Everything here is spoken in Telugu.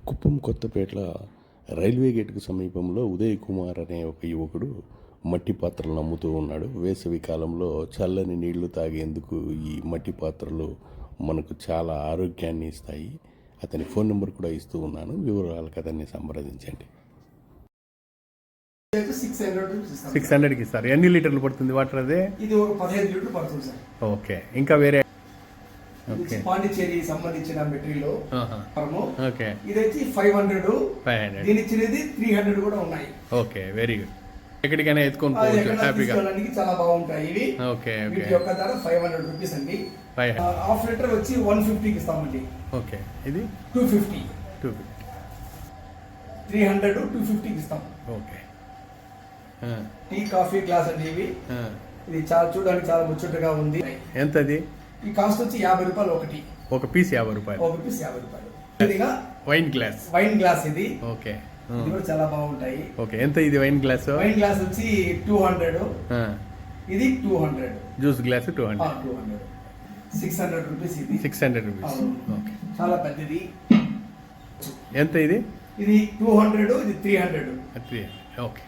కుప్పం కొత్తపేటల రైల్వే గేటుకు సమీపంలో ఉదయ్ కుమార్ అనే ఒక యువకుడు మట్టి పాత్రలను అమ్ముతూ ఉన్నాడు. వేసవి కాలంలో చల్లని నీళ్లు తాగేందుకు ఈ మట్టి పాత్రలు మనకు చాలా ఆరోగ్యాన్ని ఇస్తాయి. అతని ఫోన్ నెంబర్ కూడా ఇస్తూ ఉన్నాను, వివరాలకు అతన్ని సంప్రదించండి. 600కి సార్. ఎన్ని లీటర్లు పడుతుంది వాటర్? అదే ఇది ఒక 15 లీటర్లు పడుతుంది సార్. ఓకే. ఇంకా వేరే పాండిచ్చేరి సంబంధించిన మెటీరియల్ ఓకే. ఇదైతే 500 దీని ఇచ్చినది 300 కూడా ఉన్నాయి. Okay, very good. ఎక్కడికైనా ఎత్తుకొని పోవచ్చు హ్యాపీగా. చాలా బాగుంటాయి ఇవి. ఓకే. వీటి యొక్క ధర 500 రూపీస్ అండి. హాఫ్ లీటర్ వచ్చి 150కి ఇస్తామండి. ఓకే. ఇది 250 300 250కి ఇస్తాం. ఓకే. టీ కాఫీ గ్లాస్ అండి ఇవి. ఇది చాలా చూడడానికి చాలా ముచ్చటగా ఉంది. ఎంతది? ఈ కాస్ట్ వచ్చి 50 రూపాయలు ఒకటి. ఒక పీస్ 50 రూపాయలు. ఒక పీస్ 50 రూపాయలు. వైన్ గ్లాస్ ఇది. ఓకే. ఇది కూడా చాలా బాగుంటాయి. ఓకే. ఎంత ఇది వైన్ గ్లాస్? వైన్ గ్లాస్ వచ్చి 200. ఇది 200. Juice glass 200. 600 రూపీస్ ఇది. 600 రూపీస్. ఓకే. చాలా పెద్దది. ఎంత ఇది? ఇది 200, ఇది 300. ఓకే.